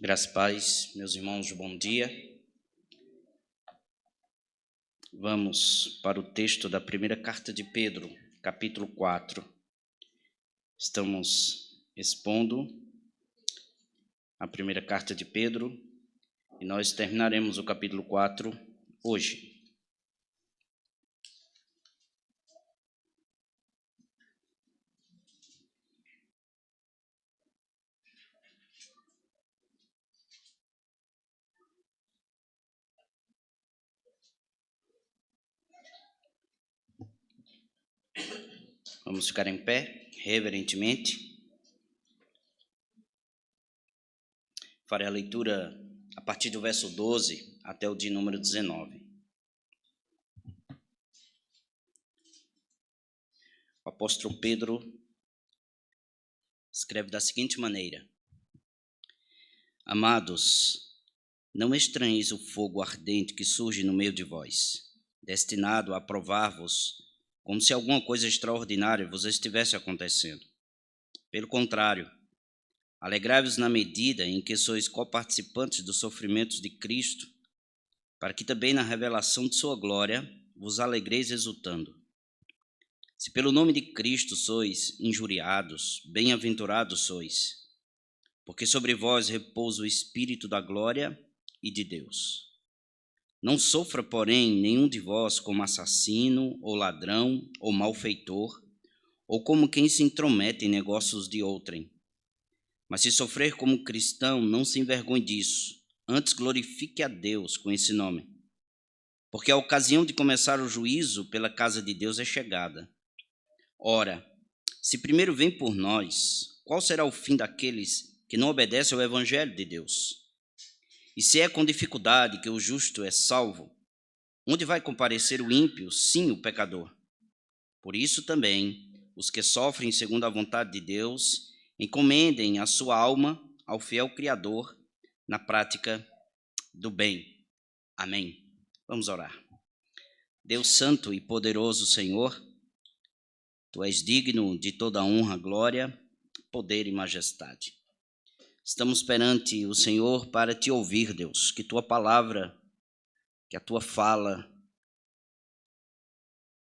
Graças e paz, meus irmãos, bom dia. Vamos para o texto da primeira carta de Pedro, capítulo 4. Estamos expondo a primeira carta de Pedro e nós terminaremos o capítulo 4 hoje. Vamos ficar em pé, reverentemente. Farei a leitura a partir do verso 12 até o de número 19. O apóstolo Pedro escreve da seguinte maneira: Amados, não estranheis o fogo ardente que surge no meio de vós, destinado a provar-vos, como se alguma coisa extraordinária vos estivesse acontecendo. Pelo contrário, alegrai-vos na medida em que sois coparticipantes dos sofrimentos de Cristo, para que também na revelação de sua glória vos alegreis exultando. Se pelo nome de Cristo sois injuriados, bem-aventurados sois, porque sobre vós repousa o Espírito da glória e de Deus. Não sofra, porém, nenhum de vós como assassino, ou ladrão, ou malfeitor, ou como quem se intromete em negócios de outrem. Mas se sofrer como cristão, não se envergonhe disso, antes glorifique a Deus com esse nome. Porque a ocasião de começar o juízo pela casa de Deus é chegada. Ora, se primeiro vem por nós, qual será o fim daqueles que não obedecem ao Evangelho de Deus? E se é com dificuldade que o justo é salvo, onde vai comparecer o ímpio, sim, o pecador? Por isso também, os que sofrem segundo a vontade de Deus, encomendem a sua alma ao fiel Criador na prática do bem. Amém. Vamos orar. Deus santo e poderoso Senhor, Tu és digno de toda honra, glória, poder e majestade. Estamos perante o Senhor para Te ouvir, Deus, que Tua palavra, que a Tua fala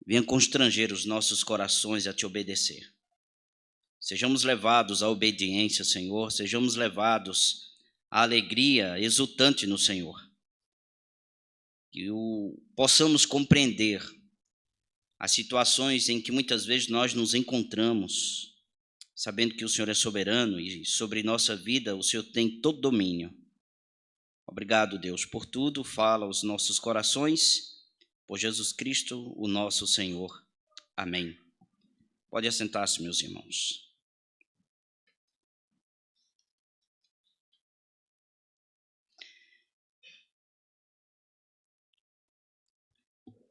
venha constranger os nossos corações a Te obedecer. Sejamos levados à obediência, Senhor, sejamos levados à alegria exultante no Senhor. Que possamos compreender as situações em que muitas vezes nós nos encontramos, sabendo que o Senhor é soberano e sobre nossa vida o Senhor tem todo domínio. Obrigado, Deus, por tudo. Fala aos nossos corações, por Jesus Cristo, o nosso Senhor. Amém. Pode assentar-se, meus irmãos.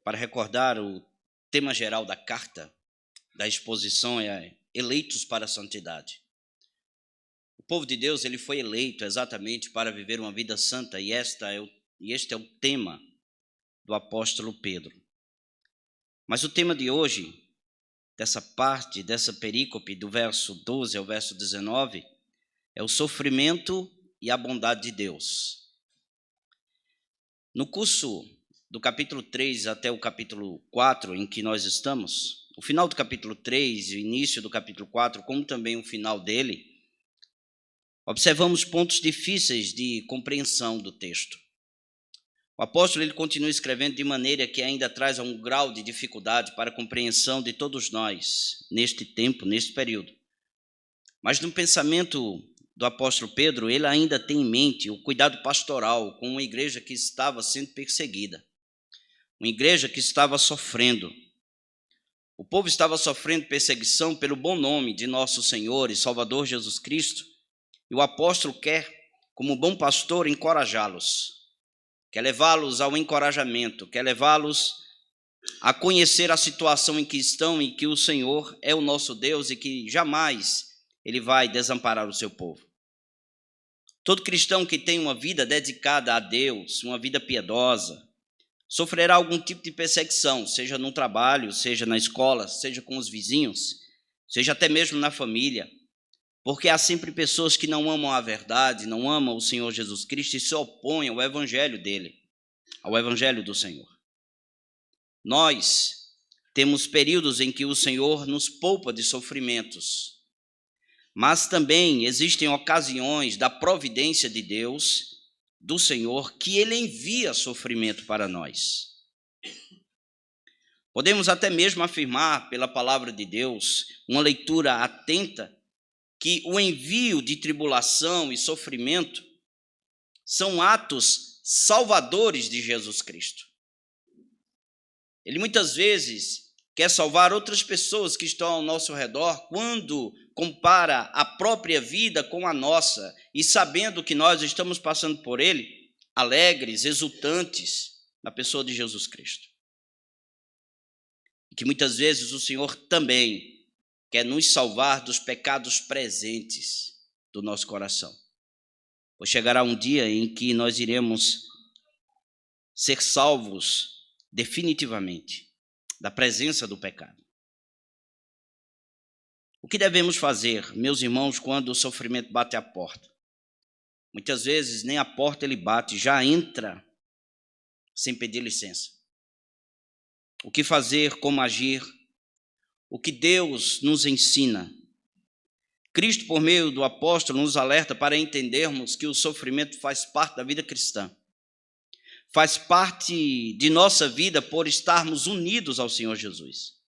Para recordar, o tema geral da carta, da exposição é eleitos para a santidade. O povo de Deus, ele foi eleito exatamente para viver uma vida santa, e este é o tema do apóstolo Pedro. Mas o tema de hoje, dessa parte, dessa perícope, do verso 12 ao verso 19, é o sofrimento e a bondade de Deus. No curso do capítulo 3 até o capítulo 4, em que nós estamos, o final do capítulo 3 e o início do capítulo 4, como também o final dele, observamos pontos difíceis de compreensão do texto. O apóstolo ele continua escrevendo de maneira que ainda traz um grau de dificuldade para a compreensão de todos nós, neste tempo, neste período. Mas no pensamento do apóstolo Pedro, ele ainda tem em mente o cuidado pastoral com uma igreja que estava sendo perseguida, uma igreja que estava sofrendo. O povo estava sofrendo perseguição pelo bom nome de nosso Senhor e Salvador Jesus Cristo, e o apóstolo quer, como bom pastor, encorajá-los, quer levá-los ao encorajamento, quer levá-los a conhecer a situação em que estão e que o Senhor é o nosso Deus e que jamais Ele vai desamparar o seu povo. Todo cristão que tem uma vida dedicada a Deus, uma vida piedosa, sofrerá algum tipo de perseguição, seja no trabalho, seja na escola, seja com os vizinhos, seja até mesmo na família, Porque há sempre pessoas que não amam a verdade, não amam o Senhor Jesus Cristo e se opõem ao evangelho dele, ao evangelho do Senhor. Nós temos períodos em que o Senhor nos poupa de sofrimentos, mas também existem ocasiões da providência de Deus, do Senhor, que ele envia sofrimento para nós. Podemos até mesmo afirmar, pela palavra de Deus, uma leitura atenta, que o envio de tribulação e sofrimento são atos salvadores de Jesus Cristo. Ele muitas vezes quer salvar outras pessoas que estão ao nosso redor quando compara a própria vida com a nossa e sabendo que nós estamos passando por ele, alegres, exultantes na pessoa de Jesus Cristo. E que muitas vezes o Senhor também quer nos salvar dos pecados presentes do nosso coração. Pois chegará um dia em que nós iremos ser salvos definitivamente da presença do pecado. O que devemos fazer, meus irmãos, quando o sofrimento bate à porta? Muitas vezes nem a porta ele bate, já entra sem pedir licença. O que fazer, como agir? O que Deus nos ensina? Cristo, por meio do apóstolo, nos alerta para entendermos que o sofrimento faz parte da vida cristã. Faz parte de nossa vida por estarmos unidos ao Senhor Jesus.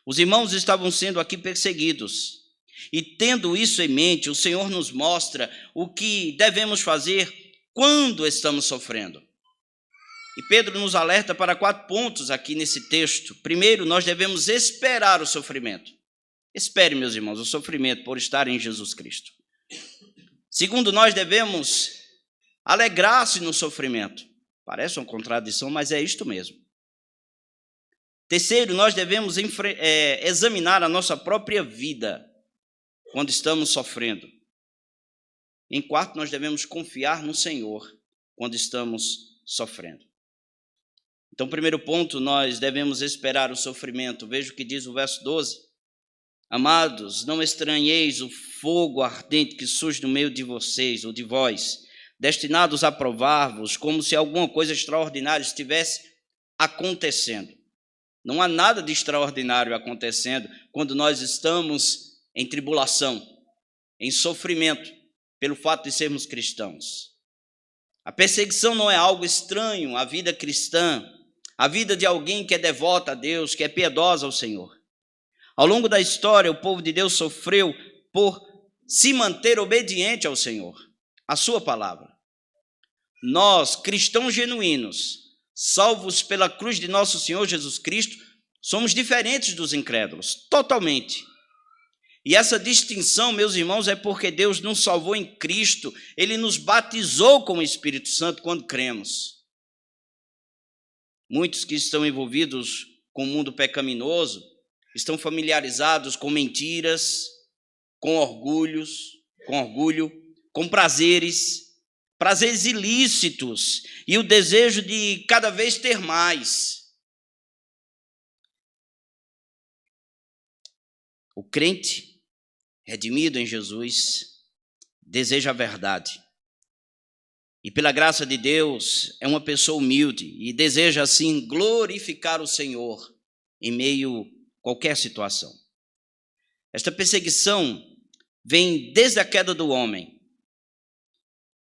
Os irmãos estavam sendo aqui perseguidos. E tendo isso em mente, o Senhor nos mostra o que devemos fazer quando estamos sofrendo. E Pedro nos alerta para 4 pontos aqui nesse texto. Primeiro, nós devemos esperar o sofrimento. Espere, meus irmãos, o sofrimento por estar em Jesus Cristo. Segundo, nós devemos alegrar-se no sofrimento. Parece uma contradição, mas é isto mesmo. Terceiro, nós devemos examinar a nossa própria vida quando estamos sofrendo. Em quarto, nós devemos confiar no Senhor quando estamos sofrendo. Então, primeiro ponto, nós devemos esperar o sofrimento. Veja o que diz o verso 12. Amados, não estranheis o fogo ardente que surge no meio de vocês ou de vós, destinados a provar-vos, como se alguma coisa extraordinária estivesse acontecendo. Não há nada de extraordinário acontecendo quando nós estamos em tribulação, em sofrimento, pelo fato de sermos cristãos. A perseguição não é algo estranho à vida cristã, à vida de alguém que é devota a Deus, que é piedosa ao Senhor. Ao longo da história, o povo de Deus sofreu por se manter obediente ao Senhor, à sua palavra. Nós, cristãos genuínos, salvos pela cruz de nosso Senhor Jesus Cristo, somos diferentes dos incrédulos, totalmente. E essa distinção, meus irmãos, é porque Deus nos salvou em Cristo, Ele nos batizou com o Espírito Santo quando cremos. Muitos que estão envolvidos com o mundo pecaminoso estão familiarizados com mentiras, com orgulho, com prazeres ilícitos e o desejo de cada vez ter mais. O crente redimido em Jesus deseja a verdade. E pela graça de Deus é uma pessoa humilde e deseja assim glorificar o Senhor em meio a qualquer situação. Esta perseguição vem desde a queda do homem.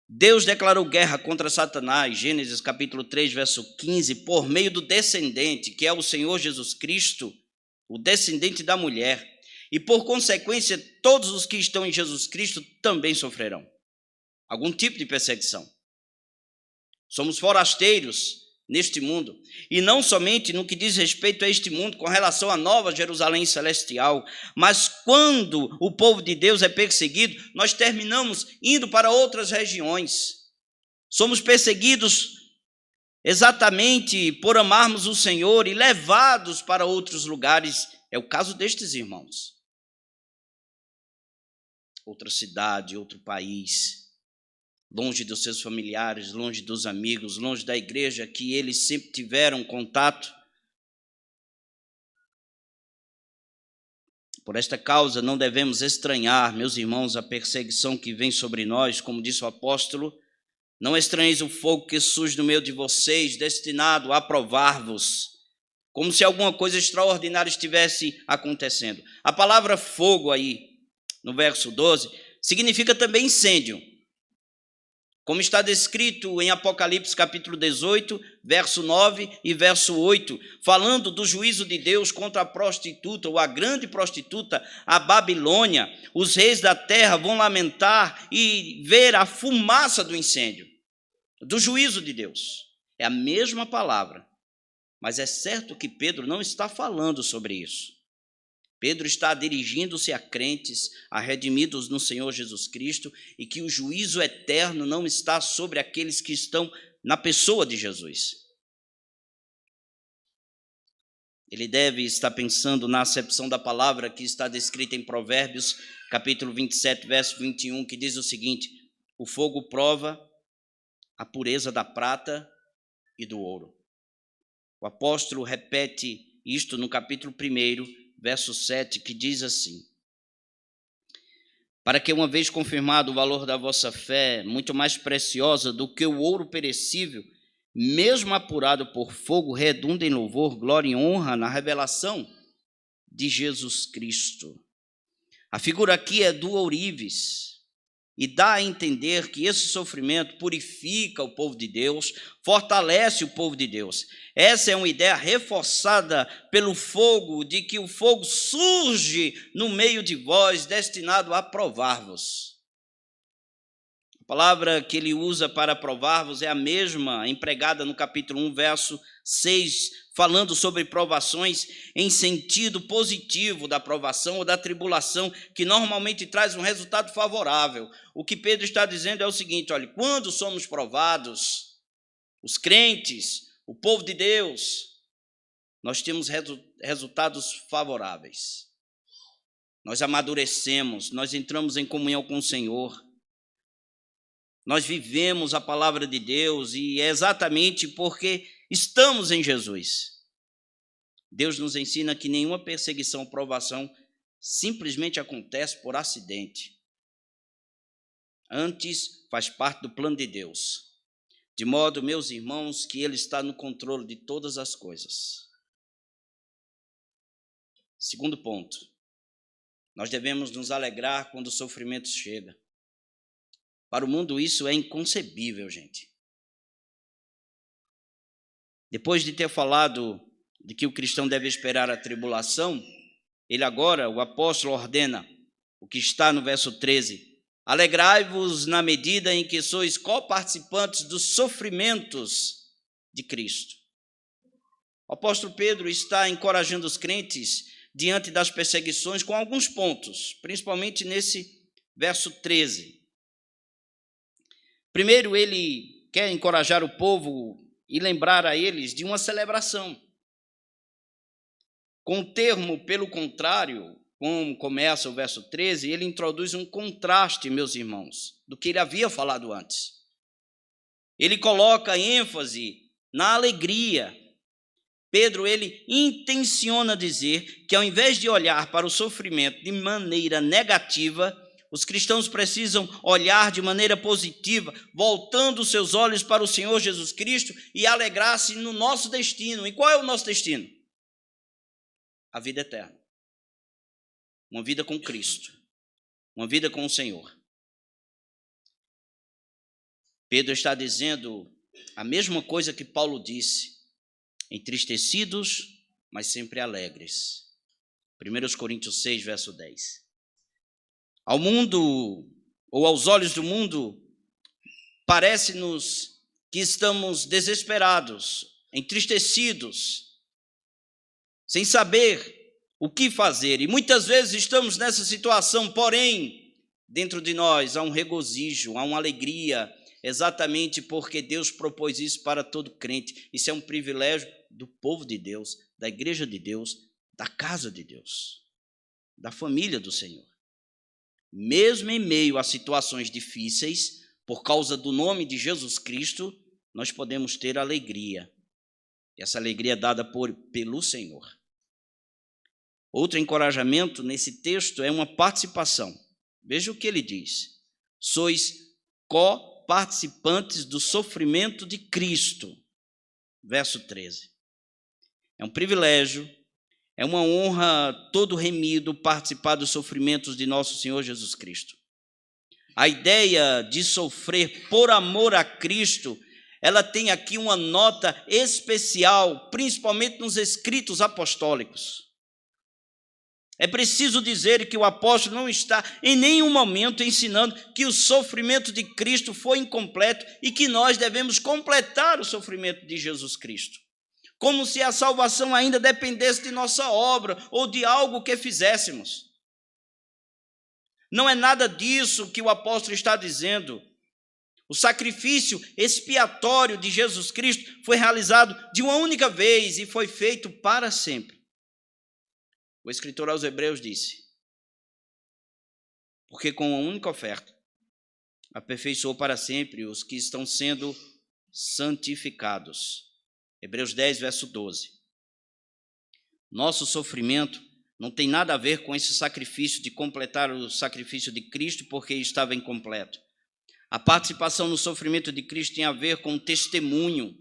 Deus declarou guerra contra Satanás, Gênesis capítulo 3, verso 15, por meio do descendente, que é o Senhor Jesus Cristo, o descendente da mulher. E por consequência, todos os que estão em Jesus Cristo também sofrerão algum tipo de perseguição. Somos forasteiros neste mundo, e não somente no que diz respeito a este mundo, com relação à nova Jerusalém celestial, mas quando o povo de Deus é perseguido, nós terminamos indo para outras regiões. Somos perseguidos exatamente por amarmos o Senhor e levados para outros lugares. É o caso destes irmãos. Outra cidade, outro país, longe dos seus familiares, longe dos amigos, longe da igreja que eles sempre tiveram contato. Por esta causa não devemos estranhar, meus irmãos, a perseguição que vem sobre nós, como disse o apóstolo. Não estranheis o fogo que surge no meio de vocês, destinado a provar-vos, como se alguma coisa extraordinária estivesse acontecendo. A palavra fogo aí, no verso 12, significa também incêndio, como está descrito em Apocalipse capítulo 18, verso 9 e verso 8, falando do juízo de Deus contra a prostituta, ou a grande prostituta, a Babilônia. Os reis da terra vão lamentar e ver a fumaça do incêndio, do juízo de Deus. É a mesma palavra, mas é certo que Pedro não está falando sobre isso. Pedro está dirigindo-se a crentes, a redimidos no Senhor Jesus Cristo, e que o juízo eterno não está sobre aqueles que estão na pessoa de Jesus. Ele deve estar pensando na acepção da palavra que está descrita em Provérbios, capítulo 27, verso 21, que diz o seguinte: o fogo prova a pureza da prata e do ouro. O apóstolo repete isto no capítulo 1, verso 7, que diz assim: para que, uma vez confirmado o valor da vossa fé, muito mais preciosa do que o ouro perecível, mesmo apurado por fogo, redunda em louvor, glória e honra na revelação de Jesus Cristo. A figura aqui é do ourives, e dá a entender que esse sofrimento purifica o povo de Deus, fortalece o povo de Deus. Essa é uma ideia reforçada pelo fogo, de que o fogo surge no meio de vós, destinado a provar-vos. A palavra que ele usa para provar-vos é a mesma empregada no capítulo 1, verso 6, falando sobre provações em sentido positivo da provação ou da tribulação, que normalmente traz um resultado favorável. O que Pedro está dizendo é o seguinte: olha, quando somos provados, os crentes, o povo de Deus, nós temos resultados favoráveis. Nós amadurecemos, nós entramos em comunhão com o Senhor, nós vivemos a palavra de Deus, e é exatamente porque estamos em Jesus. Deus nos ensina que nenhuma perseguição ou provação simplesmente acontece por acidente. Antes, faz parte do plano de Deus. De modo, meus irmãos, que Ele está no controle de todas as coisas. Segundo ponto, nós devemos nos alegrar quando o sofrimento chega. Para o mundo isso é inconcebível, gente. Depois de ter falado de que o cristão deve esperar a tribulação, ele agora, o apóstolo, ordena o que está no verso 13: alegrai-vos na medida em que sois coparticipantes dos sofrimentos de Cristo. O apóstolo Pedro está encorajando os crentes diante das perseguições com alguns pontos, principalmente nesse verso 13. Primeiro, ele quer encorajar o povo e lembrar a eles de uma celebração. Com o termo, pelo contrário, como começa o verso 13, ele introduz um contraste, meus irmãos, do que ele havia falado antes. Ele coloca ênfase na alegria. Pedro, ele intenciona dizer que, ao invés de olhar para o sofrimento de maneira negativa, os cristãos precisam olhar de maneira positiva, voltando os seus olhos para o Senhor Jesus Cristo e alegrar-se no nosso destino. E qual é o nosso destino? A vida eterna. Uma vida com Cristo. Uma vida com o Senhor. Pedro está dizendo a mesma coisa que Paulo disse: entristecidos, mas sempre alegres. 1 Coríntios 6, verso 10. Ao mundo, ou aos olhos do mundo, parece-nos que estamos desesperados, entristecidos, sem saber o que fazer. E muitas vezes estamos nessa situação, porém, dentro de nós há um regozijo, há uma alegria, exatamente porque Deus propôs isso para todo crente. Isso é um privilégio do povo de Deus, da igreja de Deus, da casa de Deus, da família do Senhor. Mesmo em meio a situações difíceis, por causa do nome de Jesus Cristo, nós podemos ter alegria. E essa alegria é dada pelo Senhor. Outro encorajamento nesse texto é uma participação. Veja o que ele diz. Sois co-participantes do sofrimento de Cristo. Verso 13. É um privilégio, é uma honra todo remido participar dos sofrimentos de nosso Senhor Jesus Cristo. A ideia de sofrer por amor a Cristo, ela tem aqui uma nota especial, principalmente nos escritos apostólicos. É preciso dizer que o apóstolo não está em nenhum momento ensinando que o sofrimento de Cristo foi incompleto e que nós devemos completar o sofrimento de Jesus Cristo, como se a salvação ainda dependesse de nossa obra ou de algo que fizéssemos. Não é nada disso que o apóstolo está dizendo. O sacrifício expiatório de Jesus Cristo foi realizado de uma única vez e foi feito para sempre. O escritor aos Hebreus disse: porque com a única oferta aperfeiçoou para sempre os que estão sendo santificados. Hebreus 10, verso 12. Nosso sofrimento não tem nada a ver com esse sacrifício de completar o sacrifício de Cristo porque estava incompleto. A participação no sofrimento de Cristo tem a ver com o testemunho,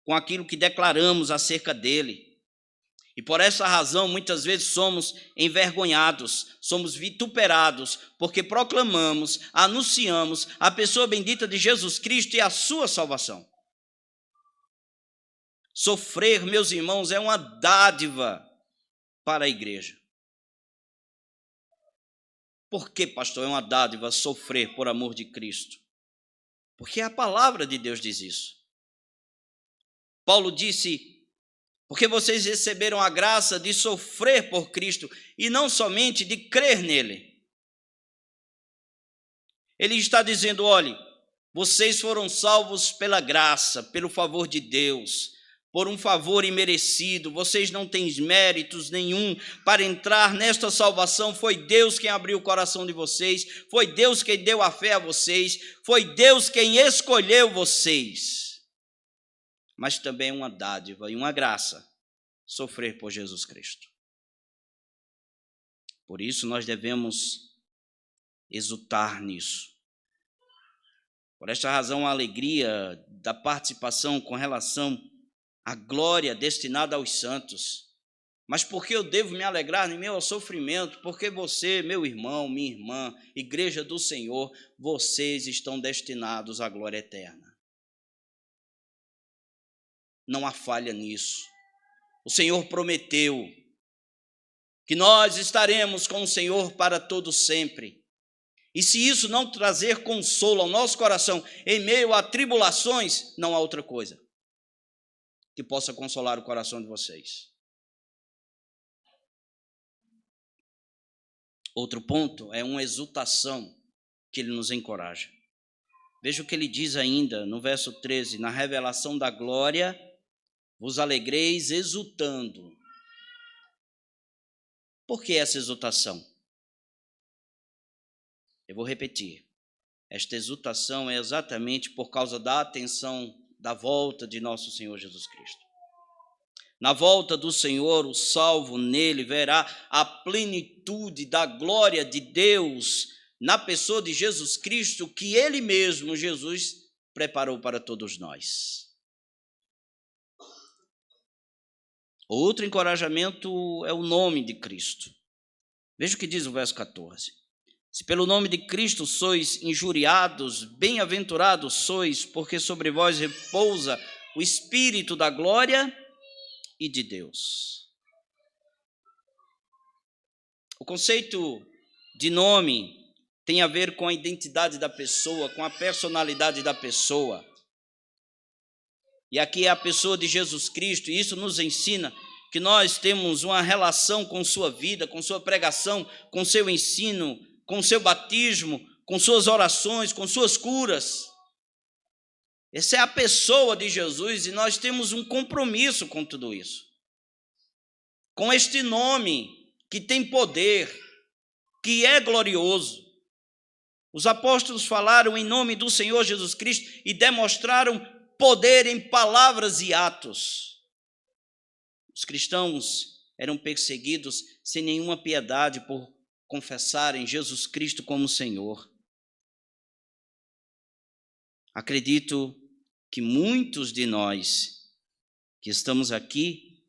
com aquilo que declaramos acerca dele. E por essa razão, muitas vezes somos envergonhados, somos vituperados, porque proclamamos, anunciamos a pessoa bendita de Jesus Cristo e a sua salvação. Sofrer, meus irmãos, é uma dádiva para a igreja. Por que, pastor, é uma dádiva sofrer por amor de Cristo? Porque a palavra de Deus diz isso. Paulo disse: porque vocês receberam a graça de sofrer por Cristo e não somente de crer nele. Ele está dizendo: olhe, vocês foram salvos pela graça, pelo favor de Deus, por um favor imerecido. Vocês não têm méritos nenhum para entrar nesta salvação. Foi Deus quem abriu o coração de vocês, foi Deus quem deu a fé a vocês, foi Deus quem escolheu vocês. Mas também uma dádiva e uma graça sofrer por Jesus Cristo. Por isso nós devemos exultar nisso. Por esta razão, a alegria da participação com relação à glória destinada aos santos. Mas por que eu devo me alegrar em meio ao sofrimento? Porque você, meu irmão, minha irmã, igreja do Senhor, vocês estão destinados à glória eterna. Não há falha nisso. O Senhor prometeu que nós estaremos com o Senhor para todo sempre. E se isso não trazer consolo ao nosso coração em meio a tribulações, não há outra coisa que possa consolar o coração de vocês. Outro ponto é uma exultação que ele nos encoraja. Veja o que ele diz ainda no verso 13: na revelação da glória vos alegreis exultando. Por que essa exultação? Eu vou repetir. Esta exultação é exatamente por causa da atenção da volta de nosso Senhor Jesus Cristo. Na volta do Senhor, o salvo nele verá a plenitude da glória de Deus na pessoa de Jesus Cristo, que ele mesmo, Jesus, preparou para todos nós. Outro encorajamento é o nome de Cristo. Veja o que diz o verso 14. Se pelo nome de Cristo sois injuriados, bem-aventurados sois, porque sobre vós repousa o Espírito da glória e de Deus. O conceito de nome tem a ver com a identidade da pessoa, com a personalidade da pessoa. E aqui é a pessoa de Jesus Cristo, e isso nos ensina que nós temos uma relação com sua vida, com sua pregação, com seu ensino, com seu batismo, com suas orações, com suas curas. Essa é a pessoa de Jesus e nós temos um compromisso com tudo isso. Com este nome que tem poder, que é glorioso. Os apóstolos falaram em nome do Senhor Jesus Cristo e demonstraram poder em palavras e atos. Os cristãos eram perseguidos sem nenhuma piedade por confessarem Jesus Cristo como Senhor. Acredito que muitos de nós que estamos aqui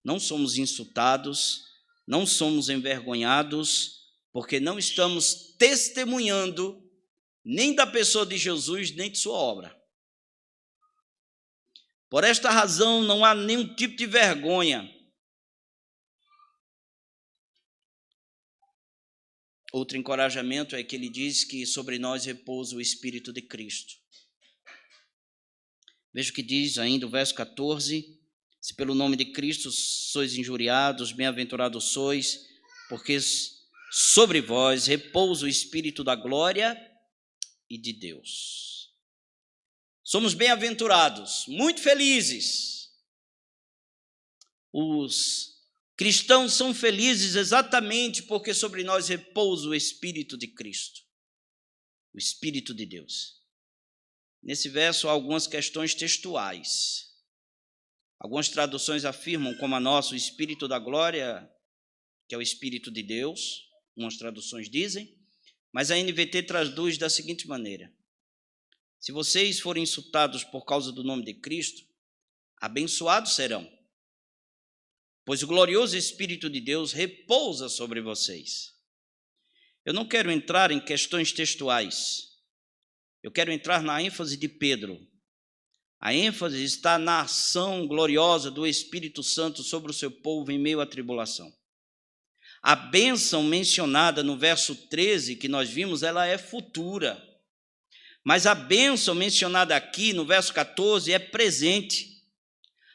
não somos insultados, não somos envergonhados, porque não estamos testemunhando nem da pessoa de Jesus, nem de sua obra. Por esta razão, não há nenhum tipo de vergonha. Outro encorajamento é que ele diz que sobre nós repousa o Espírito de Cristo. Veja o que diz ainda o verso 14: se pelo nome de Cristo sois injuriados, bem-aventurados sois, porque sobre vós repousa o Espírito da glória e de Deus. Somos bem-aventurados, muito felizes. Os cristãos são felizes exatamente porque sobre nós repousa o Espírito de Cristo, o Espírito de Deus. Nesse verso há algumas questões textuais. Algumas traduções afirmam como a nossa, o Espírito da glória, que é o Espírito de Deus, umas traduções dizem, mas a NVT traduz da seguinte maneira: se vocês forem insultados por causa do nome de Cristo, abençoados serão, pois o glorioso Espírito de Deus repousa sobre vocês. Eu não quero entrar em questões textuais, eu quero entrar na ênfase de Pedro. A ênfase está na ação gloriosa do Espírito Santo sobre o seu povo em meio à tribulação. A bênção mencionada no verso 13 que nós vimos, ela é futura. Mas a bênção mencionada aqui no verso 14 é presente.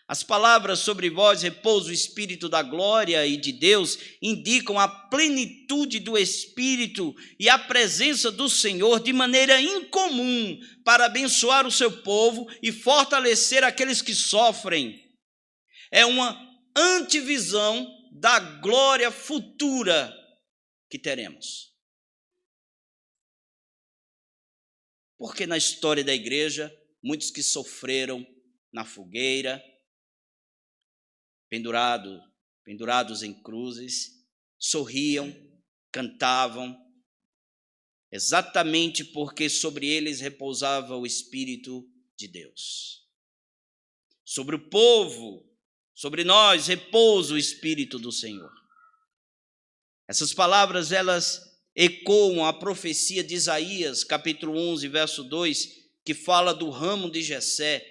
As palavras sobre vós repousa o Espírito da glória e de Deus indicam a plenitude do Espírito e a presença do Senhor de maneira incomum para abençoar o seu povo e fortalecer aqueles que sofrem. É uma antevisão da glória futura que teremos. Porque na história da igreja, muitos que sofreram na fogueira, pendurados em cruzes, sorriam, cantavam, exatamente porque sobre eles repousava o Espírito de Deus. Sobre o povo, sobre nós, repousa o Espírito do Senhor. Essas palavras, elas ecoam a profecia de Isaías, capítulo 11, verso 2, que fala do ramo de Jessé,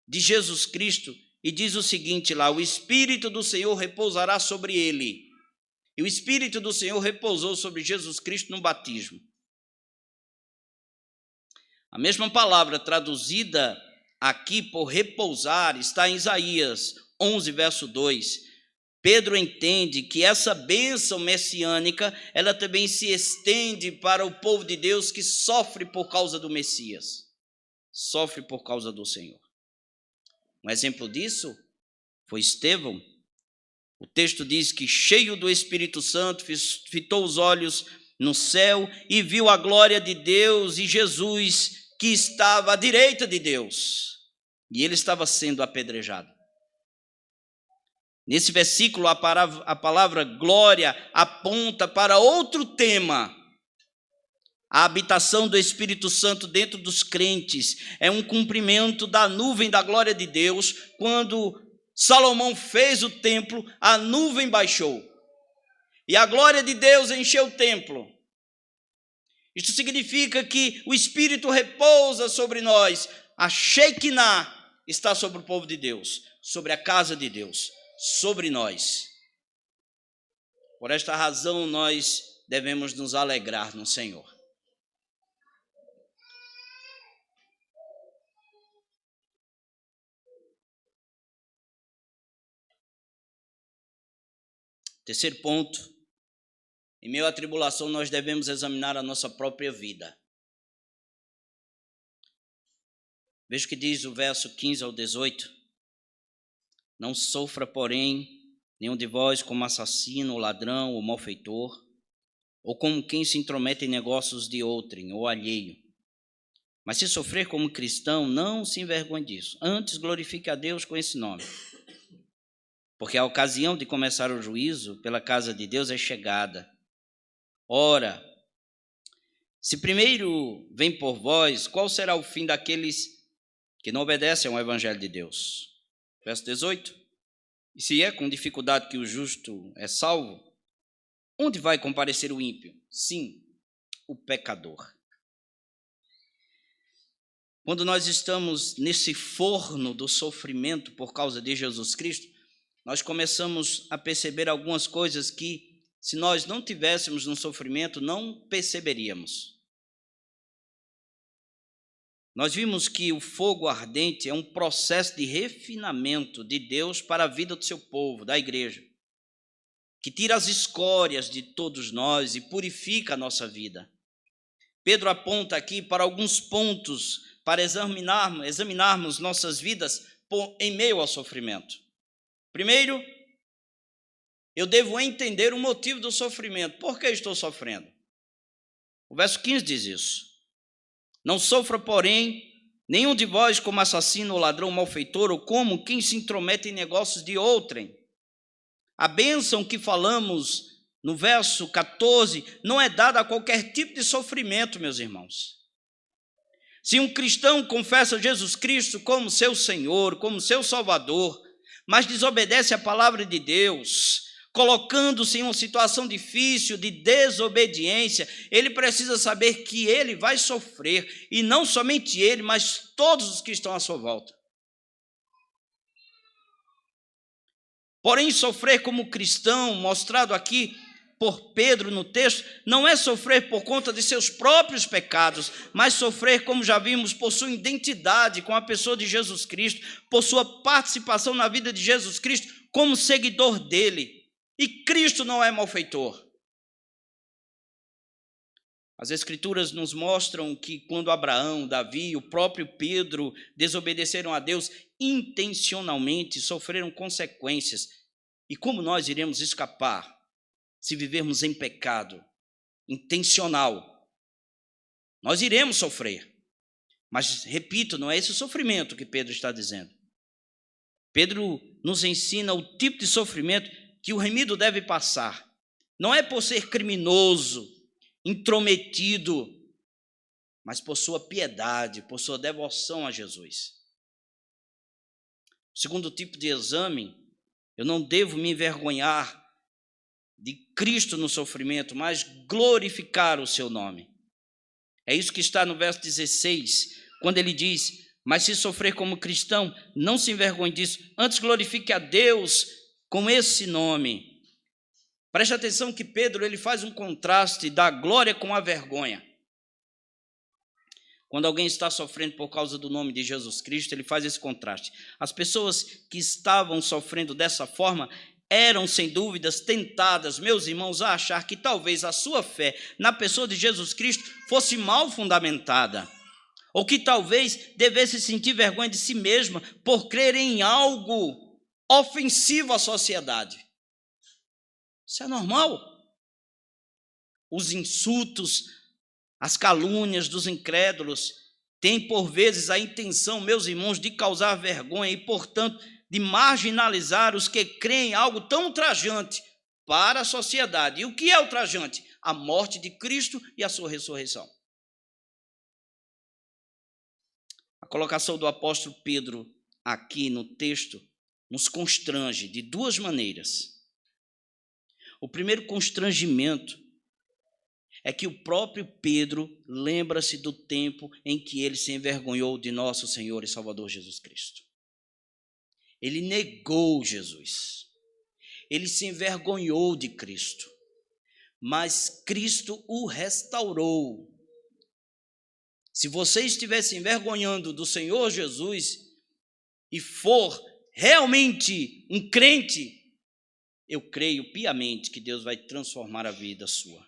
de Jesus Cristo, e diz o seguinte lá: o Espírito do Senhor repousará sobre ele. E o Espírito do Senhor repousou sobre Jesus Cristo no batismo. A mesma palavra traduzida aqui por repousar está em Isaías 11, verso 2. Pedro entende que essa bênção messiânica, ela também se estende para o povo de Deus que sofre por causa do Messias, sofre por causa do Senhor. Um exemplo disso foi Estevão. O texto diz que, cheio do Espírito Santo, fitou os olhos no céu e viu a glória de Deus e Jesus, que estava à direita de Deus, e ele estava sendo apedrejado. Nesse versículo, a palavra glória aponta para outro tema. A habitação do Espírito Santo dentro dos crentes é um cumprimento da nuvem da glória de Deus. Quando Salomão fez o templo, a nuvem baixou e a glória de Deus encheu o templo. Isso significa que o Espírito repousa sobre nós. A Shekinah está sobre o povo de Deus, sobre a casa de Deus, sobre nós. Por esta razão, nós devemos nos alegrar no Senhor. Terceiro ponto: em meio à tribulação, nós devemos examinar a nossa própria vida. Veja o que diz o verso 15 ao 18. Não sofra, porém, nenhum de vós como assassino, ou ladrão, ou malfeitor, ou como quem se intromete em negócios de outrem, ou alheio. Mas se sofrer como cristão, não se envergonhe disso. Antes glorifique a Deus com esse nome. porque a ocasião de começar o juízo pela casa de Deus é chegada. Ora, se primeiro vem por vós, qual será o fim daqueles que não obedecem ao evangelho de Deus? Verso 18. E se é com dificuldade que o justo é salvo, onde vai comparecer o ímpio? Sim, o pecador. Quando nós estamos nesse forno do sofrimento por causa de Jesus Cristo, nós começamos a perceber algumas coisas que, se nós não tivéssemos no sofrimento, não perceberíamos. Nós vimos que o fogo ardente é um processo de refinamento de Deus para a vida do seu povo, da igreja, que tira as escórias de todos nós e purifica a nossa vida. Pedro aponta aqui para alguns pontos para examinarmos nossas vidas em meio ao sofrimento. Primeiro, eu devo entender o motivo do sofrimento. Por que estou sofrendo? O verso 15 diz isso. Não sofra, porém, nenhum de vós como assassino ou ladrão, malfeitor, ou como quem se intromete em negócios de outrem. A bênção que falamos no verso 14 não é dada a qualquer tipo de sofrimento, meus irmãos. Se um cristão confessa Jesus Cristo como seu Senhor, como seu Salvador, mas desobedece à palavra de Deus, colocando-se em uma situação difícil de desobediência, ele precisa saber que ele vai sofrer, e não somente ele, mas todos os que estão à sua volta. Porém, sofrer como cristão, mostrado aqui por Pedro no texto, não é sofrer por conta de seus próprios pecados, mas sofrer, como já vimos, por sua identidade com a pessoa de Jesus Cristo, por sua participação na vida de Jesus Cristo como seguidor dele. E Cristo não é malfeitor. As Escrituras nos mostram que quando Abraão, Davi e o próprio Pedro desobedeceram a Deus intencionalmente, sofreram consequências. E como nós iremos escapar se vivermos em pecado intencional? Nós iremos sofrer. Mas, repito, não é esse o sofrimento que Pedro está dizendo. Pedro nos ensina o tipo de sofrimento que o remido deve passar. Não é por ser criminoso, intrometido, mas por sua piedade, por sua devoção a Jesus. O segundo tipo de exame, eu não devo me envergonhar de Cristo no sofrimento, mas glorificar o seu nome. É isso que está no verso 16, quando ele diz: mas se sofrer como cristão, não se envergonhe disso, antes glorifique a Deus com esse nome. Preste atenção que Pedro ele faz um contraste da glória com a vergonha. Quando alguém está sofrendo por causa do nome de Jesus Cristo, ele faz esse contraste. As pessoas que estavam sofrendo dessa forma eram, sem dúvidas, tentadas, meus irmãos, a achar que talvez a sua fé na pessoa de Jesus Cristo fosse mal fundamentada, ou que talvez devesse sentir vergonha de si mesma por crer em algo ofensivo à sociedade. Isso é normal. Os insultos, as calúnias dos incrédulos têm por vezes a intenção, meus irmãos, de causar vergonha e, portanto, de marginalizar os que creem algo tão ultrajante para a sociedade. E o que é ultrajante? A morte de Cristo e a sua ressurreição. A colocação do apóstolo Pedro aqui no texto nos constrange de duas maneiras. O primeiro constrangimento é que o próprio Pedro lembra-se do tempo em que ele se envergonhou de nosso Senhor e Salvador Jesus Cristo. Ele negou Jesus, ele se envergonhou de Cristo, mas Cristo o restaurou. Se você estiver se envergonhando do Senhor Jesus e for realmente um crente, eu creio piamente que Deus vai transformar a vida sua.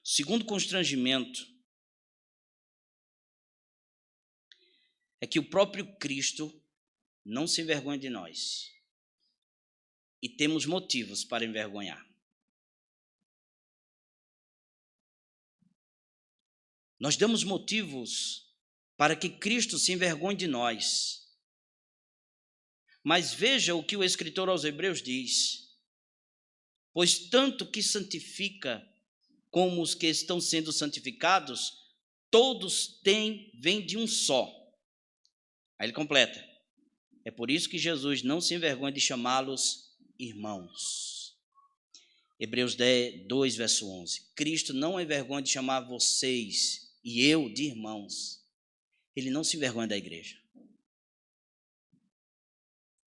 O segundo constrangimento é que o próprio Cristo não se envergonha de nós. E temos motivos para envergonhar. Nós damos motivos para que Cristo se envergonhe de nós. Mas veja o que o escritor aos Hebreus diz: pois tanto que santifica como os que estão sendo santificados, todos vêm de um só. Aí ele completa: é por isso que Jesus não se envergonha de chamá-los irmãos. Hebreus 2, verso 11. Cristo não envergonha de chamar vocês e eu de irmãos. Ele não se envergonha da igreja.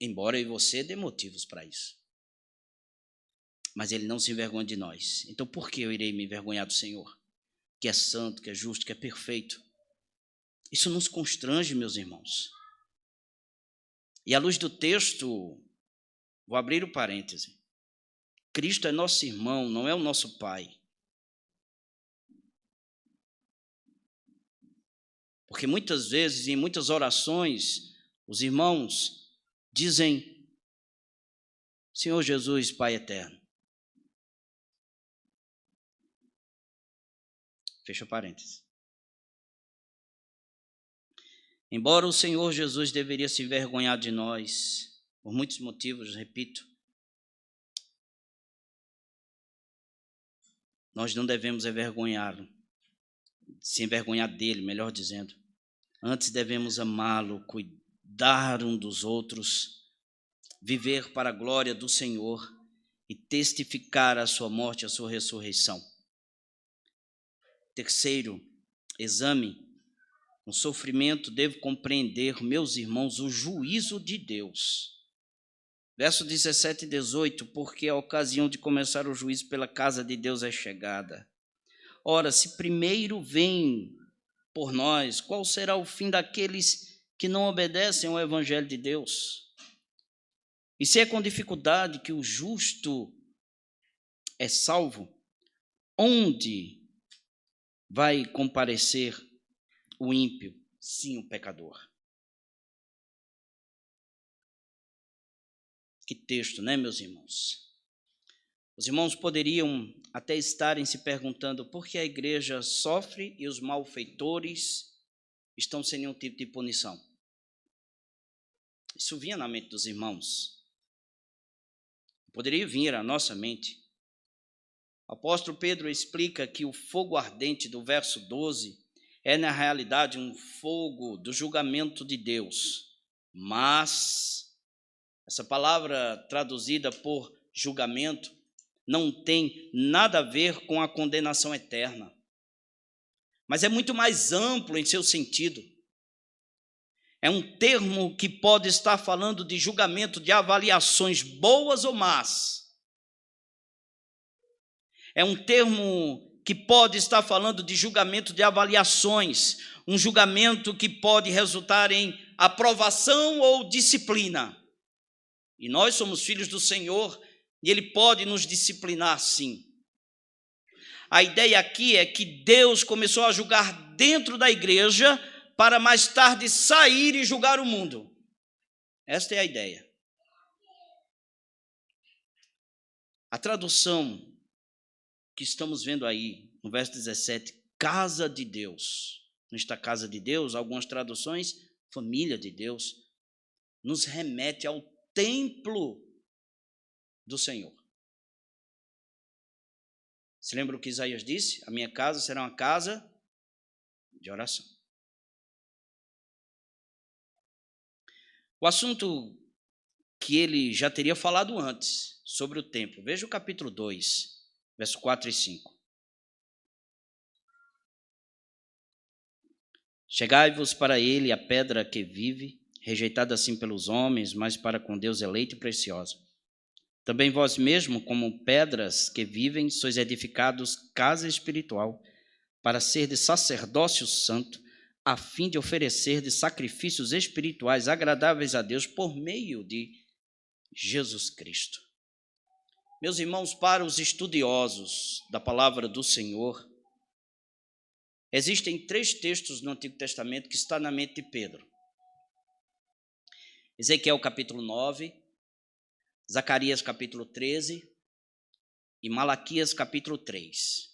Embora eu e você dê motivos para isso. Mas ele não se envergonha de nós. Então por que eu irei me envergonhar do Senhor? Que é santo, que é justo, que é perfeito. Isso nos constrange, meus irmãos. E à luz do texto, vou abrir o parêntese. Cristo é nosso irmão, não é o nosso pai. Porque muitas vezes, em muitas orações, os irmãos dizem: Senhor Jesus, Pai eterno. Fecha parênteses. Embora o Senhor Jesus deveria se envergonhar de nós, por muitos motivos, repito, nós não devemos envergonhá-lo, se envergonhar dele, melhor dizendo. Antes devemos amá-lo, cuidar um dos outros, viver para a glória do Senhor e testificar a sua morte e a sua ressurreição. Terceiro, exame. No sofrimento devo compreender, meus irmãos, o juízo de Deus. Verso 17 e 18, porque a ocasião de começar o juízo pela casa de Deus é chegada. Ora, se primeiro vem por nós, qual será o fim daqueles que não obedecem ao evangelho de Deus? E se é com dificuldade que o justo é salvo, onde vai comparecer o ímpio, sim, o pecador? Que texto, né, meus irmãos? Os irmãos poderiam até estarem se perguntando por que a igreja sofre e os malfeitores estão sem nenhum tipo de punição. Isso vinha na mente dos irmãos. Poderia vir à nossa mente. O apóstolo Pedro explica que o fogo ardente do verso 12 é, na realidade, um fogo do julgamento de Deus. Mas essa palavra traduzida por julgamento não tem nada a ver com a condenação eterna, mas é muito mais amplo em seu sentido. É um termo que pode estar falando de julgamento de avaliações boas ou más. É um termo que pode estar falando de julgamento de avaliações, um julgamento que pode resultar em aprovação ou disciplina. E nós somos filhos do Senhor, e Ele pode nos disciplinar, sim. A ideia aqui é que Deus começou a julgar dentro da igreja para mais tarde sair e julgar o mundo. Esta é a ideia. A tradução que estamos vendo aí, no verso 17, casa de Deus. Não está casa de Deus, algumas traduções, família de Deus, nos remete ao templo do Senhor. Se lembra o que Isaías disse? A minha casa será uma casa de oração. O assunto que ele já teria falado antes, sobre o templo. Veja o capítulo 2, verso 4 e 5. Chegai-vos para ele a pedra que vive, rejeitada assim pelos homens, mas para com Deus eleita e preciosa. Também vós mesmo, como pedras que vivem, sois edificados casa espiritual, para ser de sacerdócio santo, a fim de oferecer de sacrifícios espirituais agradáveis a Deus por meio de Jesus Cristo. Meus irmãos, para os estudiosos da palavra do Senhor, existem 3 textos no Antigo Testamento que estão na mente de Pedro. Ezequiel capítulo 9, Zacarias capítulo 13 e Malaquias capítulo 3.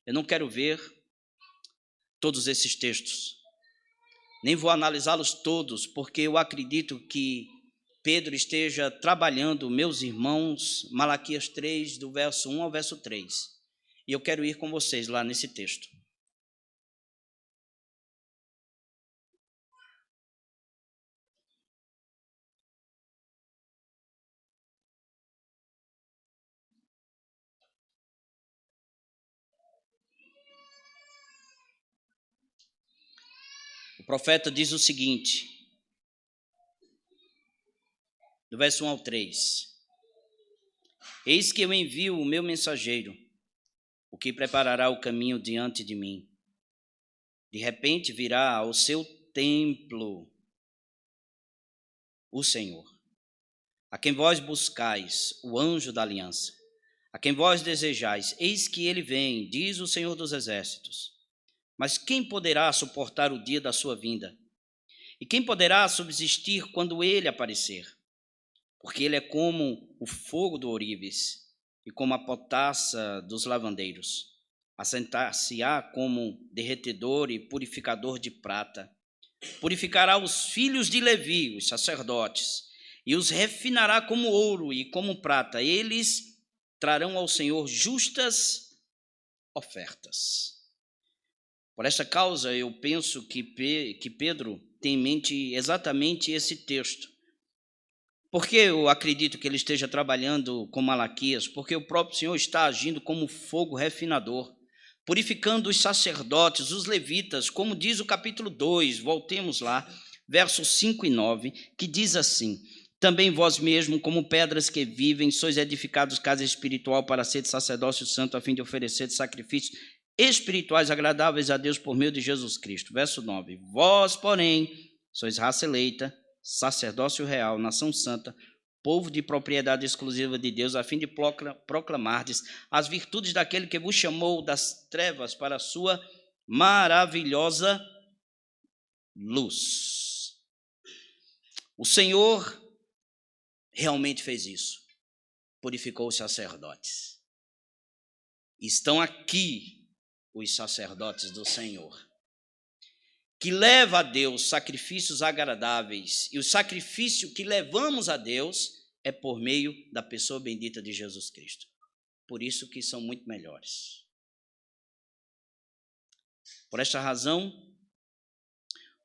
Eu não quero ver todos esses textos, nem vou analisá-los todos, porque eu acredito que Pedro esteja trabalhando, meus irmãos, Malaquias 3, do verso 1 ao verso 3. E eu quero ir com vocês lá nesse texto. O profeta diz o seguinte, do verso 1 ao 3. Eis que eu envio o meu mensageiro, o que preparará o caminho diante de mim. De repente virá ao seu templo o Senhor, a quem vós buscais, o anjo da aliança, a quem vós desejais. Eis que ele vem, diz o Senhor dos exércitos. Mas quem poderá suportar o dia da sua vinda? E quem poderá subsistir quando ele aparecer? Porque ele é como o fogo do ourives e como a potassa dos lavandeiros. Assentar-se-á como derretedor e purificador de prata. Purificará os filhos de Levi, os sacerdotes, e os refinará como ouro e como prata. Eles trarão ao Senhor justas ofertas. Por esta causa, eu penso que Pedro tem em mente exatamente esse texto. Por que eu acredito que ele esteja trabalhando com Malaquias? Porque o próprio Senhor está agindo como fogo refinador, purificando os sacerdotes, os levitas, como diz o capítulo 2, voltemos lá, versos 5 e 9, que diz assim: também vós mesmo, como pedras que vivem, sois edificados casa espiritual para ser sacerdócio santo, a fim de oferecer sacrifícios espirituais agradáveis a Deus por meio de Jesus Cristo. Verso 9, vós, porém, sois raça eleita, sacerdócio real, nação santa, povo de propriedade exclusiva de Deus, a fim de proclamardes as virtudes daquele que vos chamou das trevas para a sua maravilhosa luz. O Senhor realmente fez isso, purificou os sacerdotes. Estão aqui os sacerdotes do Senhor, que leva a Deus sacrifícios agradáveis, e o sacrifício que levamos a Deus é por meio da pessoa bendita de Jesus Cristo. Por isso que são muito melhores. Por esta razão,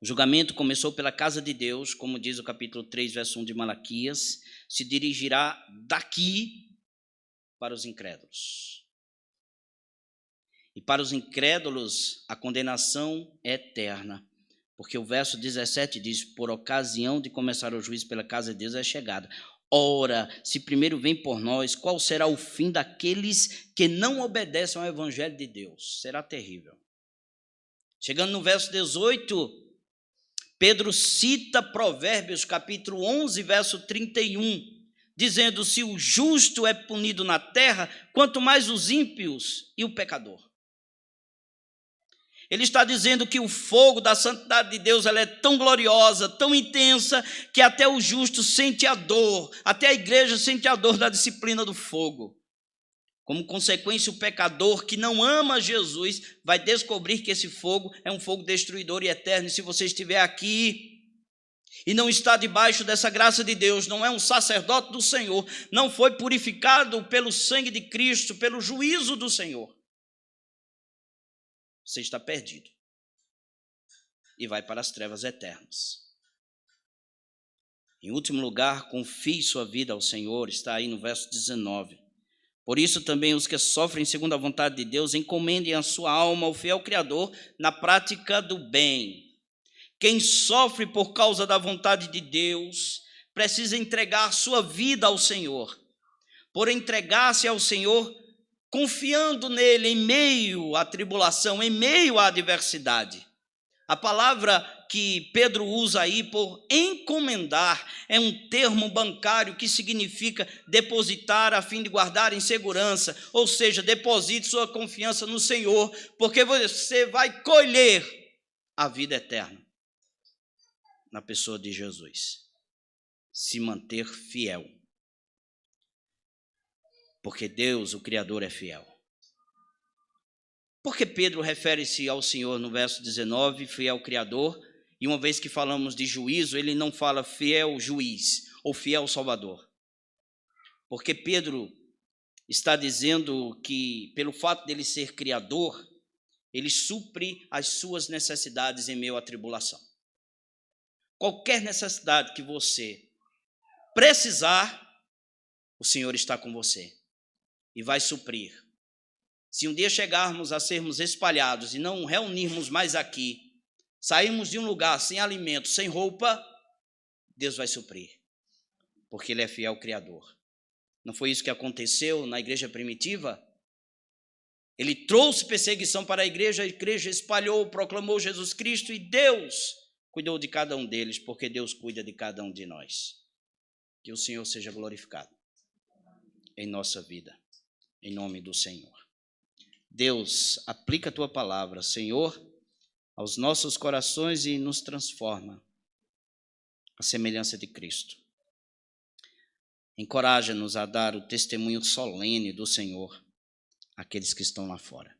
o julgamento começou pela casa de Deus, como diz o capítulo 3, verso 1 de Malaquias, se dirigirá daqui para os incrédulos. E para os incrédulos, a condenação é eterna, porque o verso 17 diz: por ocasião de começar o juízo pela casa de Deus é chegada. Ora, se primeiro vem por nós, qual será o fim daqueles que não obedecem ao evangelho de Deus? Será terrível. Chegando no verso 18, Pedro cita Provérbios, capítulo 11, verso 31, dizendo: se o justo é punido na terra, quanto mais os ímpios e o pecador. Ele está dizendo que o fogo da santidade de Deus, ela é tão gloriosa, tão intensa, que até o justo sente a dor, até a igreja sente a dor da disciplina do fogo. Como consequência, o pecador que não ama Jesus vai descobrir que esse fogo é um fogo destruidor e eterno. E se você estiver aqui e não está debaixo dessa graça de Deus, não é um sacerdote do Senhor, não foi purificado pelo sangue de Cristo, pelo juízo do Senhor, você está perdido e vai para as trevas eternas. Em último lugar, confie sua vida ao Senhor, está aí no verso 19. Por isso também os que sofrem segundo a vontade de Deus, encomendem a sua alma ao fiel Criador na prática do bem. Quem sofre por causa da vontade de Deus, precisa entregar sua vida ao Senhor. Por entregar-se ao Senhor, confiando nele em meio à tribulação, em meio à adversidade. A palavra que Pedro usa aí por encomendar é um termo bancário que significa depositar a fim de guardar em segurança, ou seja, deposite sua confiança no Senhor, porque você vai colher a vida eterna na pessoa de Jesus. Se manter fiel. Porque Deus, o Criador, é fiel. Porque Pedro refere-se ao Senhor no verso 19, fiel Criador, e uma vez que falamos de juízo, ele não fala fiel juiz, ou fiel Salvador. Porque Pedro está dizendo que, pelo fato dele ser criador, ele supre as suas necessidades em meio à tribulação. Qualquer necessidade que você precisar, o Senhor está com você e vai suprir. Se um dia chegarmos a sermos espalhados e não reunirmos mais aqui, sairmos de um lugar sem alimento, sem roupa, Deus vai suprir, porque Ele é fiel Criador. Não foi isso que aconteceu na igreja primitiva? Ele trouxe perseguição para a igreja espalhou, proclamou Jesus Cristo e Deus cuidou de cada um deles, porque Deus cuida de cada um de nós. Que o Senhor seja glorificado em nossa vida, em nome do Senhor. Deus, aplica a Tua palavra, Senhor, aos nossos corações e nos transforma à semelhança de Cristo. Encoraja-nos a dar o testemunho solene do Senhor àqueles que estão lá fora.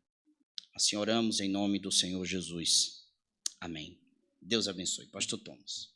Assim oramos em nome do Senhor Jesus. Amém. Deus abençoe. Pastor Thomas.